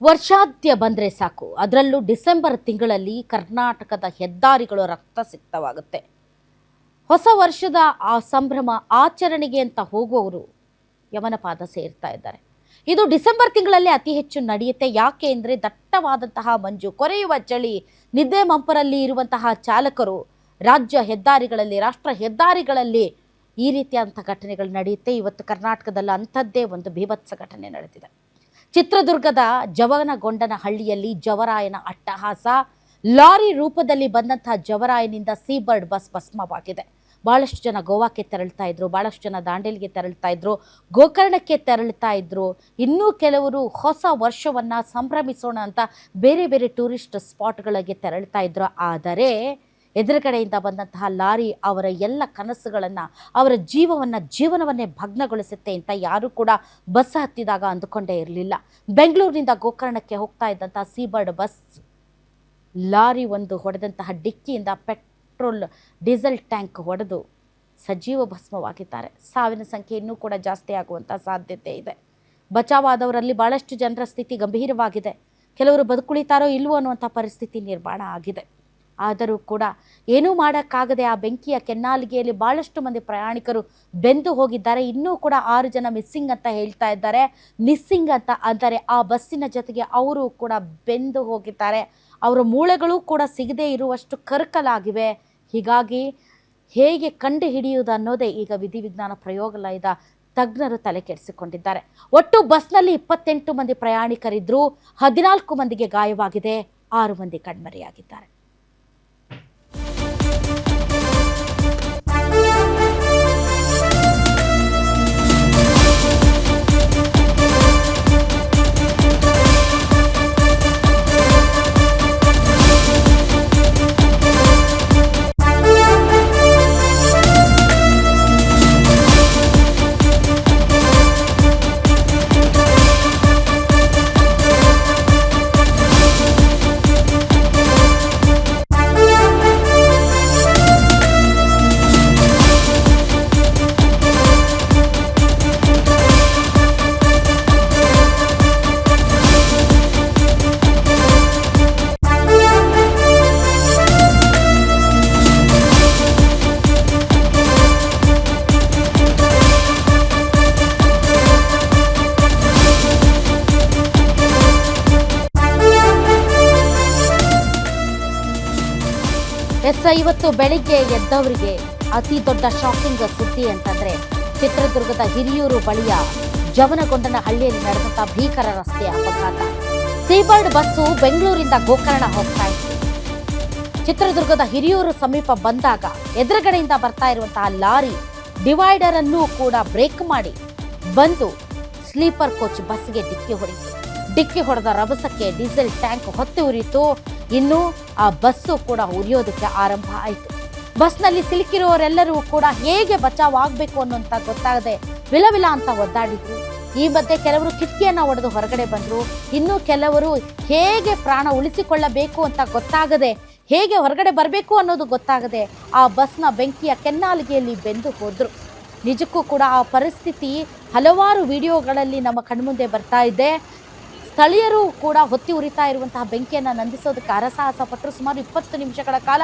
ವರ್ಷಾದ್ಯ ಬಂದರೆ ಸಾಕು, ಅದರಲ್ಲೂ ಡಿಸೆಂಬರ್ ತಿಂಗಳಲ್ಲಿ ಕರ್ನಾಟಕದ ಹೆದ್ದಾರಿಗಳು ರಕ್ತಸಿಕ್ತವಾಗುತ್ತೆ. ಹೊಸ ವರ್ಷದ ಆ ಸಂಭ್ರಮ ಆಚರಣೆಗೆ ಅಂತ ಹೋಗುವವರು ಯಮನ ಪಾದ ಸೇರ್ತಾ ಇದ್ದಾರೆ. ಇದು ಡಿಸೆಂಬರ್ ತಿಂಗಳಲ್ಲಿ ಅತಿ ಹೆಚ್ಚು ನಡೆಯುತ್ತೆ. ಯಾಕೆ ಅಂದರೆ ದಟ್ಟವಾದಂತಹ ಮಂಜು, ಕೊರೆಯುವ ಚಳಿ, ನಿದ್ದೆ ಮಂಪರಲ್ಲಿ ಇರುವಂತಹ ಚಾಲಕರು ರಾಜ್ಯ ಹೆದ್ದಾರಿಗಳಲ್ಲಿ, ರಾಷ್ಟ್ರ ಹೆದ್ದಾರಿಗಳಲ್ಲಿ ಈ ರೀತಿಯಾದಂಥ ಘಟನೆಗಳು ನಡೆಯುತ್ತೆ. ಇವತ್ತು ಕರ್ನಾಟಕದಲ್ಲಿ ಅಂಥದ್ದೇ ಒಂದು ಭೀಭತ್ಸ ಘಟನೆ ನಡೆದಿದೆ. ಚಿತ್ರದುರ್ಗದ ಜವನಗೊಂಡನಹಳ್ಳಿಯಲ್ಲಿ ಜವರಾಯನ ಅಟ್ಟಹಾಸ. ಲಾರಿ ರೂಪದಲ್ಲಿ ಬಂದಂತಹ ಜವರಾಯನಿಂದ ಸೀಬರ್ಡ್ ಬಸ್ ಭಸ್ಮವಾಗಿದೆ. ಭಾಳಷ್ಟು ಜನ ಗೋವಾಕ್ಕೆ ತೆರಳ್ತಾ ಇದ್ರು, ಭಾಳಷ್ಟು ಜನ ದಾಂಡೇಲಿಗೆ ತೆರಳ್ತಾ ಇದ್ರು, ಗೋಕರ್ಣಕ್ಕೆ ತೆರಳ್ತಾ ಇದ್ರು. ಇನ್ನೂ ಕೆಲವರು ಹೊಸ ವರ್ಷವನ್ನು ಸಂಭ್ರಮಿಸೋಣ ಅಂತ ಬೇರೆ ಬೇರೆ ಟೂರಿಸ್ಟ್ ಸ್ಪಾಟ್ಗಳಿಗೆ ತೆರಳ್ತಾ ಇದ್ರು. ಆದರೆ ಎದುರುಗಡೆಯಿಂದ ಬಂದಂತಹ ಲಾರಿ ಅವರ ಎಲ್ಲ ಕನಸುಗಳನ್ನು, ಅವರ ಜೀವನವನ್ನೇ ಭಗ್ನಗೊಳಿಸುತ್ತೆ ಅಂತ ಯಾರೂ ಕೂಡ ಬಸ್ ಹತ್ತಿದಾಗ ಅಂದುಕೊಂಡೇ ಇರಲಿಲ್ಲ. ಬೆಂಗಳೂರಿನಿಂದ ಗೋಕರ್ಣಕ್ಕೆ ಹೋಗ್ತಾ ಇದ್ದಂತಹ ಸೀಬರ್ಡ್ ಬಸ್ ಲಾರಿ ಒಂದು ಹೊಡೆದಂತಹ ಡಿಕ್ಕಿಯಿಂದ ಪೆಟ್ರೋಲ್ ಡೀಸೆಲ್ ಟ್ಯಾಂಕ್ ಹೊಡೆದು ಸಜೀವ ಭಸ್ಮವಾಗಿದ್ದಾರೆ. ಸಾವಿನ ಸಂಖ್ಯೆ ಇನ್ನೂ ಕೂಡ ಜಾಸ್ತಿ ಆಗುವಂಥ ಸಾಧ್ಯತೆ ಇದೆ. ಬಚಾವಾದವರಲ್ಲಿ ಭಾಳಷ್ಟು ಜನರ ಸ್ಥಿತಿ ಗಂಭೀರವಾಗಿದೆ. ಕೆಲವರು ಬದುಕುಳಿತಾರೋ ಇಲ್ವೋ ಅನ್ನುವಂಥ ಪರಿಸ್ಥಿತಿ ನಿರ್ಮಾಣ ಆಗಿದೆ. ಆದರೂ ಕೂಡ ಏನೂ ಮಾಡೋಕ್ಕಾಗದೆ ಆ ಬೆಂಕಿಯ ಕೆನ್ನಾಲಿಗೆಯಲ್ಲಿ ಭಾಳಷ್ಟು ಮಂದಿ ಪ್ರಯಾಣಿಕರು ಬೆಂದು ಹೋಗಿದ್ದಾರೆ. ಇನ್ನೂ ಕೂಡ 6 ಜನ ಮಿಸ್ಸಿಂಗ್ ಅಂತ ಹೇಳ್ತಾ ಇದ್ದಾರೆ. ಮಿಸ್ಸಿಂಗ್ ಅಂತ ಅಂದರೆ ಆ ಬಸ್ಸಿನ ಜೊತೆಗೆ ಅವರು ಕೂಡ ಬೆಂದು ಹೋಗಿದ್ದಾರೆ. ಅವರ ಮೂಳೆಗಳು ಕೂಡ ಸಿಗದೇ ಇರುವಷ್ಟು ಕರಕಲಾಗಿವೆ. ಹೀಗಾಗಿ ಹೇಗೆ ಕಂಡು ಹಿಡಿಯುವುದು ಅನ್ನೋದೇ ಈಗ ವಿಧಿವಿಜ್ಞಾನ ಪ್ರಯೋಗಾಲಯದ ತಜ್ಞರು ತಲೆ ಕೆಡಿಸಿಕೊಂಡಿದ್ದಾರೆ. ಒಟ್ಟು ಬಸ್ನಲ್ಲಿ 28 ಮಂದಿ ಪ್ರಯಾಣಿಕರಿದ್ದರು. 14 ಮಂದಿಗೆ ಗಾಯವಾಗಿದೆ, 6 ಮಂದಿ ಕಣ್ಮರೆಯಾಗಿದ್ದಾರೆ. ಇವತ್ತು ಬೆಳಿಗ್ಗೆ ಎದ್ದವರಿಗೆ ಅತಿ ದೊಡ್ಡ ಶಾಕಿಂಗ್ ಸುದ್ದಿ ಅಂತಂದ್ರೆ ಚಿತ್ರದುರ್ಗದ ಹಿರಿಯೂರು ಬಳಿಯ ಜವನಗೊಂಡನಹಳ್ಳಿಯಲ್ಲಿ ನಡೆದಂಥ ಭೀಕರ ರಸ್ತೆ ಅಪಘಾತ. ಸೀಬರ್ಡ್ ಬಸ್ಸು ಬೆಂಗಳೂರಿಂದ ಗೋಕರ್ಣ ಹೋಗ್ತಾ ಇತ್ತು. ಚಿತ್ರದುರ್ಗದ ಹಿರಿಯೂರು ಸಮೀಪ ಬಂದಾಗ ಎದುರುಗಡೆಯಿಂದ ಬರ್ತಾ ಇರುವಂತಹ ಲಾರಿ ಡಿವೈಡರ್ ಅನ್ನು ಕೂಡ ಬ್ರೇಕ್ ಮಾಡಿ ಬಂದು ಸ್ಲೀಪರ್ ಕೋಚ್ ಬಸ್ಗೆ ಡಿಕ್ಕಿ ಹೊಡೆಯಿತು. ಡಿಕ್ಕಿ ಹೊಡೆದ ರಭಸಕ್ಕೆ ಡೀಸೆಲ್ ಟ್ಯಾಂಕ್ ಹೊತ್ತಿ ಉರಿಯಿತು. ಇನ್ನು ಆ ಬಸ್ಸು ಕೂಡ ಉರಿಯೋದಕ್ಕೆ ಆರಂಭ ಆಯಿತು. ಬಸ್ನಲ್ಲಿ ಸಿಲುಕಿರುವವರೆಲ್ಲರೂ ಕೂಡ ಹೇಗೆ ಬಚಾವಾಗಬೇಕು ಅನ್ನೋಂಥ ಗೊತ್ತಾಗದೆ ವಿಲವಿಲ ಅಂತ ಒದ್ದಾಡಿದ್ರು. ಈ ಮಧ್ಯೆ ಕೆಲವರು ಕಿಟಕಿಯನ್ನು ಒಡೆದು ಹೊರಗಡೆ ಬಂದರು. ಇನ್ನು ಕೆಲವರು ಹೇಗೆ ಪ್ರಾಣ ಉಳಿಸಿಕೊಳ್ಳಬೇಕು ಅಂತ ಗೊತ್ತಾಗದೆ, ಹೇಗೆ ಹೊರಗಡೆ ಬರಬೇಕು ಅನ್ನೋದು ಗೊತ್ತಾಗದೆ ಆ ಬಸ್ನ ಬೆಂಕಿಯ ಕೆನ್ನಾಲಿಗೆಯಲ್ಲಿ ಬೆಂದು ಹೋದರು. ನಿಜಕ್ಕೂ ಕೂಡ ಆ ಪರಿಸ್ಥಿತಿ ಹಲವಾರು ವಿಡಿಯೋಗಳಲ್ಲಿ ನಮ್ಮ ಕಣ್ಮುಂದೆ ಬರ್ತಾ ಇದೆ. ಸ್ಥಳೀಯರು ಕೂಡ ಹೊತ್ತಿ ಉರಿತಾ ಇರುವಂತಹ ಬೆಂಕಿಯನ್ನು ನಂದಿಸೋದಕ್ಕೆ ಹರಸಾಹಸ ಪಟ್ಟರು. ಸುಮಾರು 20 ನಿಮಿಷಗಳ ಕಾಲ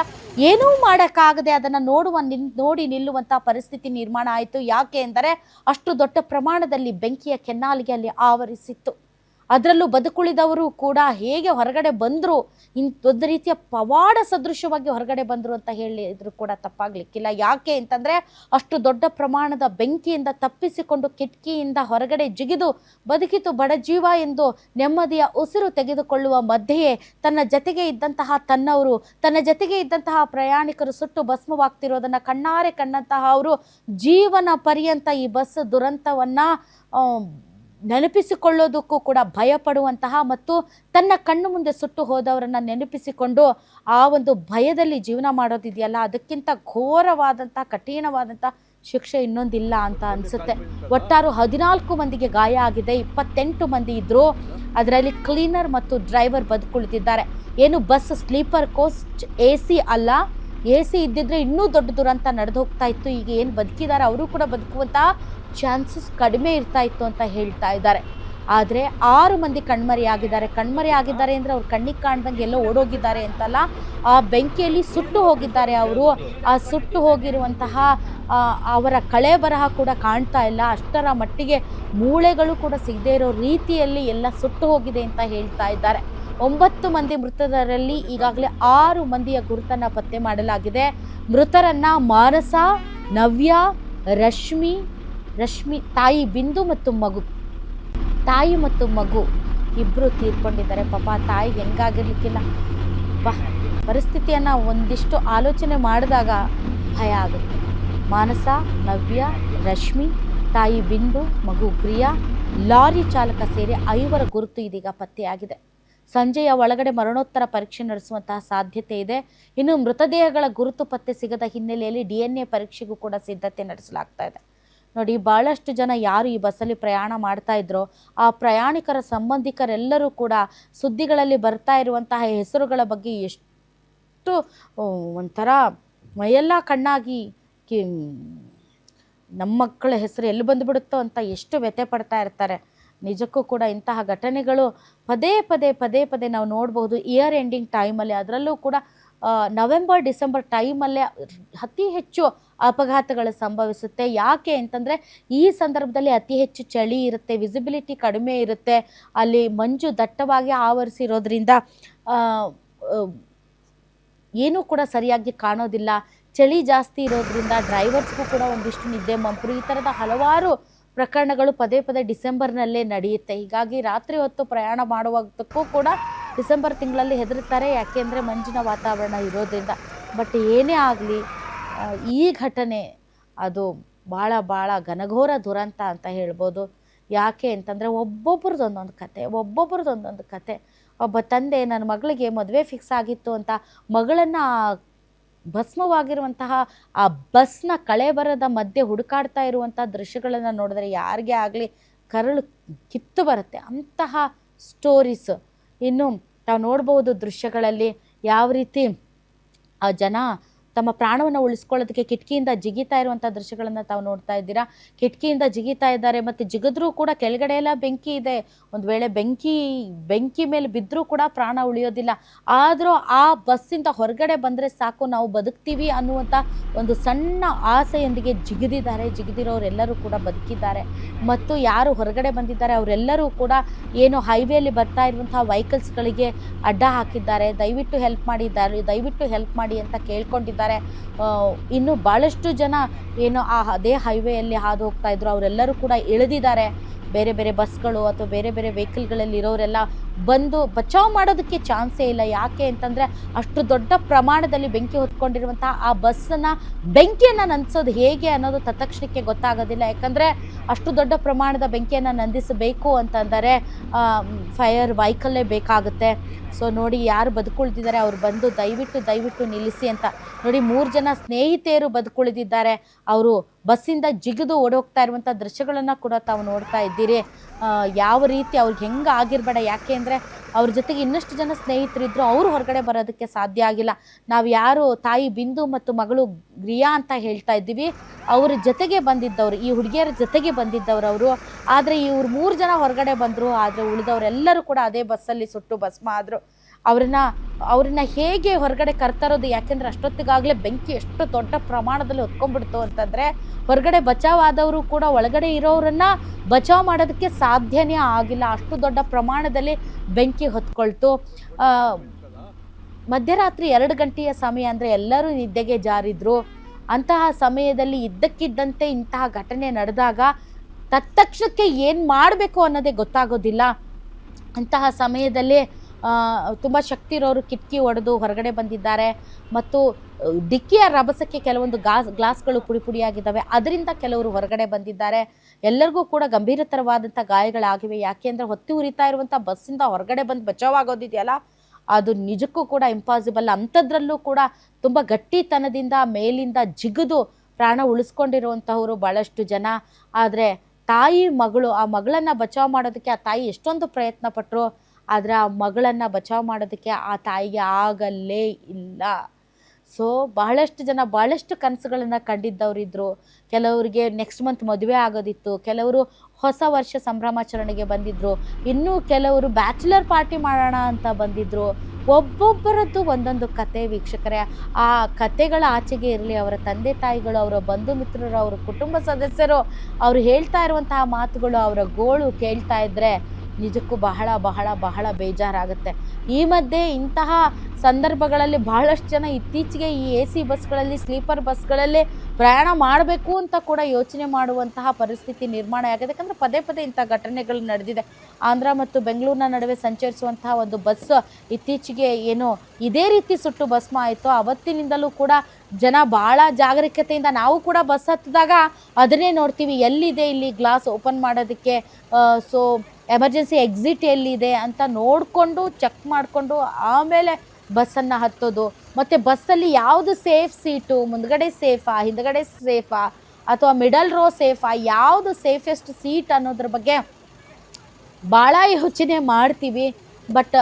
ಏನೂ ಮಾಡೋಕ್ಕಾಗದೆ ಅದನ್ನು ನೋಡಿ ನಿಲ್ಲುವಂಥ ಪರಿಸ್ಥಿತಿ ನಿರ್ಮಾಣ ಆಯಿತು. ಯಾಕೆ ಎಂದರೆ ಅಷ್ಟು ದೊಡ್ಡ ಪ್ರಮಾಣದಲ್ಲಿ ಬೆಂಕಿಯ ಕೆನ್ನಾಲಿಗೆಯಲ್ಲಿ ಆವರಿಸಿತ್ತು. ಅದರಲ್ಲೂ ಬದುಕುಳಿದವರು ಕೂಡ ಹೇಗೆ ಹೊರಗಡೆ ಬಂದರು, ದೊಡ್ಡ ರೀತಿಯ ಪವಾಡ ಸದೃಶವಾಗಿ ಹೊರಗಡೆ ಬಂದರು ಅಂತ ಹೇಳಿದ್ರು ಕೂಡ ತಪ್ಪಾಗಲಿಕ್ಕಿಲ್ಲ. ಯಾಕೆ ಅಂತಂದರೆ ಅಷ್ಟು ದೊಡ್ಡ ಪ್ರಮಾಣದ ಬೆಂಕಿಯಿಂದ ತಪ್ಪಿಸಿಕೊಂಡು ಕಿಟಕಿಯಿಂದ ಹೊರಗಡೆ ಜಿಗಿದು ಬದುಕಿತು ಬಡಜೀವ ಎಂದು ನೆಮ್ಮದಿಯ ಉಸಿರು ತೆಗೆದುಕೊಳ್ಳುವ ಮಧ್ಯೆಯೇ ತನ್ನ ಜೊತೆಗೆ ಇದ್ದಂತಹ ತನ್ನವರು, ತನ್ನ ಜೊತೆಗೆ ಇದ್ದಂತಹ ಪ್ರಯಾಣಿಕರು ಸುಟ್ಟು ಭಸ್ಮವಾಗ್ತಿರೋದನ್ನು ಕಣ್ಣಾರೆ ಕಂಡಂತಹ ಅವರು ಜೀವನ ಪರ್ಯಂತ ಈ ಬಸ್ ದುರಂತವನ್ನು ನೆನಪಿಸಿಕೊಳ್ಳೋದಕ್ಕೂ ಕೂಡ ಭಯಪಡುವಂತಹ ಮತ್ತು ತನ್ನ ಕಣ್ಣು ಮುಂದೆ ಸುಟ್ಟು ಹೋದವರನ್ನು ನೆನಪಿಸಿಕೊಂಡು ಆ ಒಂದು ಭಯದಲ್ಲಿ ಜೀವನ ಮಾಡೋದಿದೆಯಲ್ಲ, ಅದಕ್ಕಿಂತ ಘೋರವಾದಂಥ ಕಠಿಣವಾದಂಥ ಶಿಕ್ಷೆ ಇನ್ನೊಂದಿಲ್ಲ ಅಂತ ಅನಿಸುತ್ತೆ. ಒಟ್ಟಾರು 14 ಮಂದಿಗೆ ಗಾಯ ಆಗಿದೆ, 28 ಮಂದಿ ಇದ್ದರು. ಅದರಲ್ಲಿ ಕ್ಲೀನರ್ ಮತ್ತು ಡ್ರೈವರ್ ಬದುಕುಳಿದಿದ್ದಾರೆ. ಏನು ಬಸ್ ಸ್ಲೀಪರ್ ಕೋಚ್ AC ಅಲ್ಲ, AC ಇದ್ದಿದ್ರೆ ಇನ್ನೂ ದೊಡ್ಡ ದುರಂತ ನಡೆದು ಹೋಗ್ತಾ ಇತ್ತು. ಈಗ ಏನು ಬದುಕಿದ್ದಾರೆ ಅವರು ಕೂಡ ಬದುಕುವಂಥ ಚಾನ್ಸಸ್ ಕಡಿಮೆ ಇರ್ತಾ ಇತ್ತು ಅಂತ ಹೇಳ್ತಾ ಇದ್ದಾರೆ. ಆದರೆ 6 ಮಂದಿ ಕಣ್ಮರೆಯಾಗಿದ್ದಾರೆ. ಕಣ್ಮರೆಯಾಗಿದ್ದಾರೆ ಅಂದರೆ ಅವ್ರು ಕಣ್ಣಿಗೆ ಕಾಣ್ದಂಗೆ ಎಲ್ಲೋ ಓಡೋಗಿದ್ದಾರೆ ಅಂತಲ್ಲ, ಆ ಬೆಂಕಿಯಲ್ಲಿ ಸುಟ್ಟು ಹೋಗಿದ್ದಾರೆ ಅವರು. ಆ ಸುಟ್ಟು ಹೋಗಿರುವಂತಹ ಅವರ ಕಳೆ ಬರಹ ಕೂಡ ಕಾಣ್ತಾ ಇಲ್ಲ. ಅಷ್ಟರ ಮಟ್ಟಿಗೆ ಮೂಳೆಗಳು ಕೂಡ ಸಿಗದೇ ಇರೋ ರೀತಿಯಲ್ಲಿ ಎಲ್ಲ ಸುಟ್ಟು ಹೋಗಿದೆ ಅಂತ ಹೇಳ್ತಾ ಇದ್ದಾರೆ. 9 ಮಂದಿ ಮೃತರಲ್ಲಿ ಈಗಾಗಲೇ 6 ಮಂದಿಯ ಗುರುತನ್ನು ಪತ್ತೆ ಮಾಡಲಾಗಿದೆ. ಮೃತರನ್ನ ಮಾನಸ, ನವ್ಯ, ರಶ್ಮಿ ತಾಯಿ ಬಿಂದು ಮತ್ತು ಮಗು ಇಬ್ಬರು ತೀರ್ಕೊಂಡಿದ್ದಾರೆ. ಪಾಪ ತಾಯಿ ಹೆಂಗಾಗಿರ್ಲಿಕ್ಕಿಲ್ಲ. ಪರಿಸ್ಥಿತಿಯನ್ನು ಒಂದಿಷ್ಟು ಆಲೋಚನೆ ಮಾಡಿದಾಗ ಭಯ ಆಗುತ್ತೆ. ಮಾನಸ, ನವ್ಯ, ರಶ್ಮಿ, ತಾಯಿ ಬಿಂದು, ಮಗು ಪ್ರಿಯಾ, ಲಾರಿ ಚಾಲಕ ಸೇರಿ 5 ಗುರುತು ಇದೀಗ ಪತ್ತೆಯಾಗಿದೆ. ಸಂಜೆಯ ಒಳಗಡೆ ಮರಣೋತ್ತರ ಪರೀಕ್ಷೆ ನಡೆಸುವಂತಹ ಸಾಧ್ಯತೆ ಇದೆ. ಇನ್ನು ಮೃತದೇಹಗಳ ಗುರುತು ಪತ್ತೆ ಸಿಗದ ಹಿನ್ನೆಲೆಯಲ್ಲಿ DNA ಪರೀಕ್ಷೆಗೂ ಕೂಡ ಸಿದ್ಧತೆ ನಡೆಸಲಾಗ್ತಾ ಇದೆ. ನೋಡಿ, ಭಾಳಷ್ಟು ಜನ ಯಾರು ಈ ಬಸ್ಸಲ್ಲಿ ಪ್ರಯಾಣ ಮಾಡ್ತಾ ಇದ್ರೋ ಆ ಪ್ರಯಾಣಿಕರ ಸಂಬಂಧಿಕರೆಲ್ಲರೂ ಕೂಡ ಸುದ್ದಿಗಳಲ್ಲಿ ಬರ್ತಾ ಇರುವಂತಹ ಹೆಸರುಗಳ ಬಗ್ಗೆ ಎಷ್ಟು ಒಂಥರ ಮೈಯೆಲ್ಲ ಕಣ್ಣಾಗಿ ನಮ್ಮ ಮಕ್ಕಳ ಹೆಸರು ಎಲ್ಲಿ ಬಂದುಬಿಡುತ್ತೋ ಅಂತ ಎಷ್ಟು ವ್ಯಥೆ ಪಡ್ತಾ ಇರ್ತಾರೆ. ನಿಜಕ್ಕೂ ಕೂಡ ಇಂತಹ ಘಟನೆಗಳು ಪದೇ ನಾವು ನೋಡಬಹುದು. ಇಯರ್ ಎಂಡಿಂಗ್ ಟೈಮಲ್ಲಿ, ಅದರಲ್ಲೂ ಕೂಡ ನವೆಂಬರ್ ಡಿಸೆಂಬರ್ ಟೈಮಲ್ಲೇ ಅತಿ ಹೆಚ್ಚು ಅಪಘಾತಗಳು ಸಂಭವಿಸುತ್ತೆ. ಯಾಕೆ ಅಂತಂದರೆ ಈ ಸಂದರ್ಭದಲ್ಲಿ ಅತಿ ಹೆಚ್ಚು ಚಳಿ ಇರುತ್ತೆ, ವಿಸಿಬಿಲಿಟಿ ಕಡಿಮೆ ಇರುತ್ತೆ, ಅಲ್ಲಿ ಮಂಜು ದಟ್ಟವಾಗಿ ಆವರಿಸಿರೋದ್ರಿಂದ ಏನೂ ಕೂಡ ಸರಿಯಾಗಿ ಕಾಣೋದಿಲ್ಲ. ಚಳಿ ಜಾಸ್ತಿ ಇರೋದ್ರಿಂದ ಡ್ರೈವರ್ಸ್ಗೂ ಕೂಡ ಒಂದಿಷ್ಟು ನಿದ್ದೆ ಮಂಪರು, ಈ ಥರದ ಹಲವಾರು ಪ್ರಕರಣಗಳು ಪದೇ ಡಿಸೆಂಬರ್ನಲ್ಲೇ ನಡೆಯುತ್ತೆ. ಹೀಗಾಗಿ ರಾತ್ರಿ ಹೊತ್ತು ಪ್ರಯಾಣ ಮಾಡುವುದಕ್ಕೂ ಕೂಡ ಡಿಸೆಂಬರ್ ತಿಂಗಳಲ್ಲಿ ಹೆದರುತ್ತಾರೆ, ಯಾಕೆಂದರೆ ಮಂಜಿನ ವಾತಾವರಣ ಇರೋದ್ರಿಂದ. ಬಟ್ ಏನೇ ಆಗಲಿ ಈ ಘಟನೆ ಅದು ಭಾಳ ಘನಘೋರ ದುರಂತ ಅಂತ ಹೇಳ್ಬೋದು. ಯಾಕೆ ಅಂತಂದರೆ ಒಬ್ಬೊಬ್ರದ್ದೊಂದೊಂದು ಕತೆ. ಒಬ್ಬ ತಂದೆ ನನ್ನ ಮಗಳಿಗೆ ಮದುವೆ ಫಿಕ್ಸ್ ಆಗಿತ್ತು ಅಂತ ಮಗಳನ್ನು ಭಸ್ಮವಾಗಿರುವಂತಹ ಆ ಬಸ್ನ ಕಳೆಬರದ ಮಧ್ಯೆ ಹುಡುಕಾಡ್ತಾ ಇರುವಂಥ ದೃಶ್ಯಗಳನ್ನು ನೋಡಿದ್ರೆ ಯಾರಿಗೇ ಆಗಲಿ ಕರಳು ಕಿತ್ತು ಬರುತ್ತೆ. ಅಂತಹ ಸ್ಟೋರೀಸ್ ಇನ್ನು ನಾವು ನೋಡ್ಬೋದು ದೃಶ್ಯಗಳಲ್ಲಿ ಯಾವ ರೀತಿ ಆ ಜನ ತಮ್ಮ ಪ್ರಾಣವನ್ನು ಉಳಿಸ್ಕೊಳ್ಳೋದಕ್ಕೆ ಕಿಟಕಿಯಿಂದ ಜಿಗಿತಾ ಇರುವಂಥ ದೃಶ್ಯಗಳನ್ನು ತಾವು ನೋಡ್ತಾ ಇದ್ದೀರಾ. ಕಿಟಕಿಯಿಂದ ಜಿಗಿತಾ ಇದ್ದಾರೆ, ಮತ್ತು ಜಿಗಿದ್ರೂ ಕೂಡ ಕೆಳಗಡೆ ಎಲ್ಲ ಬೆಂಕಿ ಇದೆ. ಒಂದು ವೇಳೆ ಬೆಂಕಿ ಮೇಲೆ ಬಿದ್ದರೂ ಕೂಡ ಪ್ರಾಣ ಉಳಿಯೋದಿಲ್ಲ. ಆದರೂ ಆ ಬಸ್ಸಿಂದ ಹೊರಗಡೆ ಬಂದರೆ ಸಾಕು, ನಾವು ಬದುಕ್ತೀವಿ ಅನ್ನುವಂಥ ಒಂದು ಸಣ್ಣ ಆಸೆಯೊಂದಿಗೆ ಜಿಗಿದಿರೋರೆಲ್ಲರೂ ಕೂಡ ಬದುಕಿದ್ದಾರೆ. ಮತ್ತು ಯಾರು ಹೊರಗಡೆ ಬಂದಿದ್ದಾರೆ ಅವರೆಲ್ಲರೂ ಕೂಡ ಏನು ಹೈವೇಲಿ ಬರ್ತಾ ಇರುವಂಥ ವೆಹಿಕಲ್ಸ್ಗಳಿಗೆ ಅಡ್ಡ ಹಾಕಿದ್ದಾರೆ. ದಯವಿಟ್ಟು ಹೆಲ್ಪ್ ಮಾಡಿ ಅಂತ ಕೇಳ್ಕೊಂಡಿದ್ದಾರೆ. ಇನ್ನು ಭಾಳಷ್ಟು ಜನ ಏನು ಅದೇ ಹೈವೇಯಲ್ಲಿ ಹಾದು ಹೋಗ್ತಾ ಇದ್ರು ಅವರೆಲ್ಲರೂ ಕೂಡ ಇಳಿದಿದ್ದಾರೆ. ಬೇರೆ ಬಸ್ಗಳು ಅಥವಾ ಬೇರೆ ವೆಹಿಕಲ್ಗಳಲ್ಲಿ ಇರೋರೆಲ್ಲ ಬಂದು ಬಚಾವ್ ಮಾಡೋದಕ್ಕೆ ಚಾನ್ಸೇ ಇಲ್ಲ. ಯಾಕೆ ಅಂತಂದರೆ ಅಷ್ಟು ದೊಡ್ಡ ಪ್ರಮಾಣದಲ್ಲಿ ಬೆಂಕಿ ಹೊತ್ಕೊಂಡಿರುವಂಥ ಆ ಬಸ್ಸನ್ನು ಬೆಂಕಿಯನ್ನು ನಂದಿಸೋದು ಹೇಗೆ ಅನ್ನೋದು ತತ್ಕ್ಷಣಕ್ಕೆ ಗೊತ್ತಾಗೋದಿಲ್ಲ. ಯಾಕಂದರೆ ಅಷ್ಟು ದೊಡ್ಡ ಪ್ರಮಾಣದ ಬೆಂಕಿಯನ್ನು ನಂದಿಸಬೇಕು ಅಂತಂದರೆ ಫೈರ್ ವೆಹಿಕಲ್ಲೇ ಬೇಕಾಗುತ್ತೆ. ಸೊ ನೋಡಿ, ಯಾರು ಬದುಕುಳಿದಿದ್ದಾರೆ ಅವ್ರು ಬಂದು ದಯವಿಟ್ಟು ನಿಲ್ಲಿಸಿ ಅಂತ. ನೋಡಿ, 3 ಜನ ಸ್ನೇಹಿತೆಯರು ಬದುಕುಳಿದಿದ್ದಾರೆ. ಅವರು ಬಸ್ಸಿಂದ ಜಿಗಿದು ಓಡೋಗ್ತಾ ಇರುವಂಥ ದೃಶ್ಯಗಳನ್ನು ಕೂಡ ತಾವು ನೋಡ್ತಾ ಇದ್ದೀರಿ. ಯಾವ ರೀತಿ ಅವ್ರಿಗೆ ಹೆಂಗೆ ಆಗಿರಬೇಡ, ಯಾಕೆ ಅಂದರೆ ಅವ್ರ ಜೊತೆಗೆ ಇನ್ನಷ್ಟು ಜನ ಸ್ನೇಹಿತರಿದ್ದರು, ಅವರು ಹೊರಗಡೆ ಬರೋದಕ್ಕೆ ಸಾಧ್ಯ ಆಗಿಲ್ಲ. ನಾವು ಯಾರು ತಾಯಿ ಬಿಂದು ಮತ್ತು ಮಗಳು ಗ್ರಿಯಾ ಅಂತ ಹೇಳ್ತಾ ಇದ್ದೀವಿ, ಅವ್ರ ಜೊತೆಗೆ ಬಂದಿದ್ದವರು, ಈ ಹುಡುಗಿಯರ ಜೊತೆಗೆ ಬಂದಿದ್ದವರು ಅವರು. ಆದರೆ ಇವ್ರು 3 ಜನ ಹೊರಗಡೆ ಬಂದರು, ಆದರೆ ಉಳಿದವರೆಲ್ಲರೂ ಕೂಡ ಅದೇ ಬಸ್ಸಲ್ಲಿ ಸುಟ್ಟು ಭಸ್ಮ ಆದರು. ಅವ್ರನ್ನ ಹೇಗೆ ಹೊರಗಡೆ ಕರ್ತರೋದು? ಯಾಕೆಂದರೆ ಅಷ್ಟೊತ್ತಿಗಾಗಲೇ ಬೆಂಕಿ ಎಷ್ಟು ದೊಡ್ಡ ಪ್ರಮಾಣದಲ್ಲಿ ಹೊತ್ಕೊಂಡ್ಬಿಡ್ತು ಅಂತಂದರೆ ಹೊರಗಡೆ ಬಚಾವ್ ಆದವರು ಕೂಡ ಒಳಗಡೆ ಇರೋರನ್ನ ಬಚಾವ್ ಮಾಡೋದಕ್ಕೆ ಸಾಧ್ಯನೇ ಆಗಿಲ್ಲ. ಅಷ್ಟು ದೊಡ್ಡ ಪ್ರಮಾಣದಲ್ಲಿ ಬೆಂಕಿ ಹೊತ್ಕೊಳ್ತು. ಮಧ್ಯರಾತ್ರಿ 2 ಗಂಟೆಯ ಸಮಯ ಅಂದರೆ ಎಲ್ಲರೂ ನಿದ್ದೆಗೆ ಜಾರಿದ್ರು. ಅಂತಹ ಸಮಯದಲ್ಲಿ ಇದ್ದಕ್ಕಿದ್ದಂತೆ ಇಂತಹ ಘಟನೆ ನಡೆದಾಗ ತತ್ಕ್ಷಣಕ್ಕೆ ಏನು ಮಾಡಬೇಕು ಅನ್ನೋದೇ ಗೊತ್ತಾಗೋದಿಲ್ಲ. ಅಂತಹ ಸಮಯದಲ್ಲಿ ತುಂಬ ಶಕ್ತಿ ಇರೋರು ಕಿಟಕಿ ಒಡೆದು ಹೊರಗಡೆ ಬಂದಿದ್ದಾರೆ. ಮತ್ತು ಡಿಕ್ಕಿಯ ರಭಸಕ್ಕೆ ಕೆಲವೊಂದು ಗ್ಲಾಸ್ಗಳು ಪುಡಿಯಾಗಿದ್ದಾವೆ, ಅದರಿಂದ ಕೆಲವರು ಹೊರಗಡೆ ಬಂದಿದ್ದಾರೆ. ಎಲ್ಲರಿಗೂ ಕೂಡ ಗಂಭೀರತರವಾದಂಥ ಗಾಯಗಳಾಗಿವೆ. ಯಾಕೆಂದರೆ ಹೊತ್ತಿ ಉರಿತಾ ಇರುವಂಥ ಬಸ್ಸಿಂದ ಹೊರಗಡೆ ಬಂದು ಬಚಾವಾಗೋದಿದೆಯಲ್ಲ, ಅದು ನಿಜಕ್ಕೂ ಕೂಡ ಇಂಪಾಸಿಬಲ್. ಅಂಥದ್ರಲ್ಲೂ ಕೂಡ ತುಂಬ ಗಟ್ಟಿತನದಿಂದ ಮೇಲಿಂದ ಜಿಗಿದು ಪ್ರಾಣ ಉಳಿಸ್ಕೊಂಡಿರುವಂತಹವರು ಭಾಳಷ್ಟು ಜನ. ಆದರೆ ತಾಯಿ ಮಗಳು, ಆ ಮಗಳನ್ನು ಬಚಾವ್ ಮಾಡೋದಕ್ಕೆ ಆ ತಾಯಿ ಎಷ್ಟೊಂದು ಪ್ರಯತ್ನ ಪಟ್ಟರು, ಆದರೆ ಆ ಮಗಳನ್ನು ಬಚಾವ್ ಮಾಡೋದಕ್ಕೆ ಆ ತಾಯಿಗೆ ಆಗಲೇ ಇಲ್ಲ. ಸೊ ಬಹಳಷ್ಟು ಜನ ಭಾಳಷ್ಟು ಕನಸುಗಳನ್ನು ಕಂಡಿದ್ದವರಿದ್ದರು. ಕೆಲವರಿಗೆ ನೆಕ್ಸ್ಟ್ ಮಂತ್ ಮದುವೆ ಆಗೋದಿತ್ತು, ಕೆಲವರು ಹೊಸ ವರ್ಷ ಸಂಭ್ರಮಾಚರಣೆಗೆ ಬಂದಿದ್ದರು, ಇನ್ನೂ ಕೆಲವರು ಬ್ಯಾಚುಲರ್ ಪಾರ್ಟಿ ಮಾಡೋಣ ಅಂತ ಬಂದಿದ್ದರು. ಒಬ್ಬೊಬ್ಬರದ್ದು ಒಂದೊಂದು ಕತೆ ವೀಕ್ಷಕರೇ. ಆ ಕತೆಗಳ ಆಚೆಗೆ ಇರಲಿ ಅವರ ತಂದೆ ತಾಯಿಗಳು, ಅವರ ಬಂಧು ಮಿತ್ರರು, ಅವರ ಕುಟುಂಬ ಸದಸ್ಯರು ಅವರು ಹೇಳ್ತಾ ಇರುವಂತಹ ಮಾತುಗಳು, ಅವರ ಗೋಳು ಕೇಳ್ತಾ ಇದ್ದರೆ ನಿಜಕ್ಕೂ ಬಹಳ ಬಹಳ ಬಹಳ ಬೇಜಾರಾಗುತ್ತೆ. ಈ ಮಧ್ಯೆ ಇಂತಹ ಸಂದರ್ಭಗಳಲ್ಲಿ ಬಹಳಷ್ಟು ಜನ ಇತ್ತೀಚೆಗೆ ಈ AC ಬಸ್ಗಳಲ್ಲಿ, ಸ್ಲೀಪರ್ ಬಸ್ಗಳಲ್ಲೇ ಪ್ರಯಾಣ ಮಾಡಬೇಕು ಅಂತ ಕೂಡ ಯೋಚನೆ ಮಾಡುವಂತಹ ಪರಿಸ್ಥಿತಿ ನಿರ್ಮಾಣ ಆಗಿದೆ. ಯಾಕಂದರೆ ಪದೇ ಪದೇ ಇಂಥ ಘಟನೆಗಳು ನಡೆದಿದೆ. ಆಂಧ್ರ ಮತ್ತು ಬೆಂಗಳೂರಿನ ನಡುವೆ ಸಂಚರಿಸುವಂತಹ ಒಂದು ಬಸ್ ಇತ್ತೀಚೆಗೆ ಏನು ಇದೇ ರೀತಿ ಸುಟ್ಟು ಭಸ್ಮ ಆಯಿತು. ಅವತ್ತಿನಿಂದಲೂ ಕೂಡ ಜನ ಭಾಳ ಜಾಗರೂಕತೆಯಿಂದ, ನಾವು ಕೂಡ ಬಸ್ ಹತ್ತಿದಾಗ ಅದನ್ನೇ ನೋಡ್ತೀವಿ, ಎಲ್ಲಿದೆ ಇಲ್ಲಿ ಗ್ಲಾಸ್ ಓಪನ್ ಮಾಡೋದಕ್ಕೆ, ಸೊ ಎಮರ್ಜೆನ್ಸಿ ಎಕ್ಸಿಟ್ ಎಲ್ಲಿದೆ ಅಂತ ನೋಡಿಕೊಂಡು ಚೆಕ್ ಮಾಡಿಕೊಂಡು ಆಮೇಲೆ ಬಸ್ಸನ್ನು ಹತ್ತೋದು. ಮತ್ತು ಬಸ್ಸಲ್ಲಿ ಯಾವುದು ಸೇಫ್ ಸೀಟು, ಮುಂದ್ಗಡೆ ಸೇಫಾ, ಹಿಂದ್ಗಡೆ ಸೇಫಾ, ಅಥವಾ ಮಿಡಲ್ ರೋ ಸೇಫಾ, ಯಾವುದು ಸೇಫೆಸ್ಟ್ ಸೀಟ್ ಅನ್ನೋದ್ರ ಬಗ್ಗೆ ಭಾಳ ಯೋಚನೆ ಮಾಡ್ತೀವಿ. ಬಟ್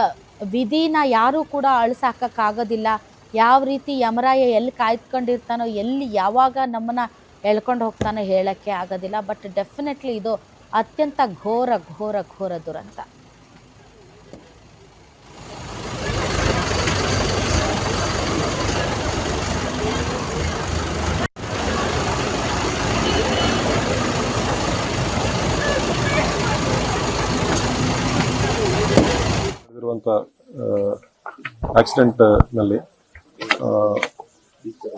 ವಿಧಿನ ಯಾರೂ ಕೂಡ ಅಳಿಸಾಕೋಕ್ಕಾಗೋದಿಲ್ಲ. ಯಾವ ರೀತಿ ಯಮರಾಯ ಎಲ್ಲಿ ಕಾಯ್ದುಕೊಂಡಿರ್ತಾನೋ, ಎಲ್ಲಿ ಯಾವಾಗ ನಮ್ಮನ್ನು ಎಳ್ಕೊಂಡು ಹೋಗ್ತಾನೋ ಹೇಳೋಕ್ಕೆ ಆಗೋದಿಲ್ಲ. ಬಟ್ ಡೆಫಿನೆಟ್ಲಿ ಇದು ಅತ್ಯಂತ ಘೋರ ಘೋರ ಘೋರ ದುರಂತ. ಇರುವಂಥ ಆಕ್ಸಿಡೆಂಟ್ನಲ್ಲಿ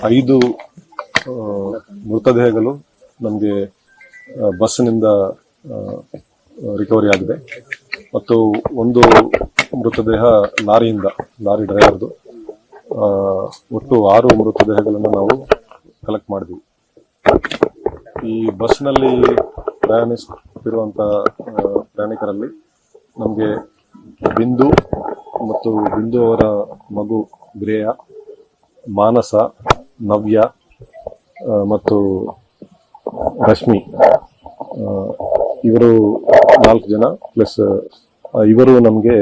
5 ಮೃತದೇಹಗಳು ನಮಗೆ ಬಸ್ಸಿನಿಂದ ರಿಕವರಿ ಆಗಿದೆ ಮತ್ತು ಒಂದು ಮೃತದೇಹ ಲಾರಿ ಡ್ರೈವರ್ದು. ಒಟ್ಟು 6 ಮೃತದೇಹಗಳನ್ನು ನಾವು ಕಲೆಕ್ಟ್ ಮಾಡಿದ್ವಿ. ಈ ಬಸ್ನಲ್ಲಿ ಪ್ರಯಾಣಿಸುತ್ತಿರುವಂಥ ಪ್ರಯಾಣಿಕರಲ್ಲಿ ನಮಗೆ ಬಿಂದು ಮತ್ತು ಬಿಂದು ಅವರ ಮಗು ಗ್ರೇಯ, ಮಾನಸ, ನವ್ಯ ಮತ್ತು ರಶ್ಮಿ, ಇವರು 4 ಜನ ಪ್ಲಸ್ ಇವರು ನಮಗೆ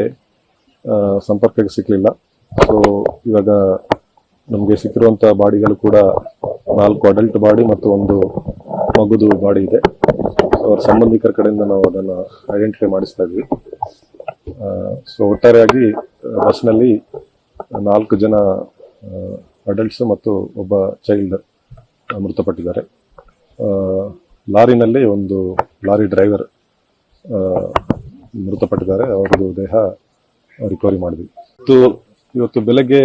ಸಂಪರ್ಕಕ್ಕೆ ಸಿಕ್ಕಲಿಲ್ಲ. ಸೊ ಇವಾಗ ನಮಗೆ ಸಿಕ್ಕಿರುವಂಥ ಬಾಡಿಗಳು ಕೂಡ 4 ಅಡಲ್ಟ್ ಬಾಡಿ ಮತ್ತು 1 ಮಗುದು ಬಾಡಿ ಇದೆ. ಅವರ ಸಂಬಂಧಿಕರ ಕಡೆಯಿಂದ ನಾವು ಅದನ್ನು ಐಡೆಂಟಿಫೈ ಮಾಡಿಸ್ತಾ ಇದ್ವಿ. ಸೊ ಒಟ್ಟಾರೆಯಾಗಿ ಬಸ್ನಲ್ಲಿ 4 ಜನ ಅಡಲ್ಟ್ಸ್ ಮತ್ತು ಒಬ್ಬ ಚೈಲ್ಡ್ ಮೃತಪಟ್ಟಿದ್ದಾರೆ. ಲಾರಿನಲ್ಲಿ ಒಂದು ಲಾರಿ ಡ್ರೈವರ್ ಮೃತಪಟ್ಟಿದ್ದಾರೆ. ಅವರದ್ದು ದೇಹ ರಿಕವರಿ ಮಾಡಿದ್ವಿ. ಇವತ್ತು ಬೆಳಗ್ಗೆ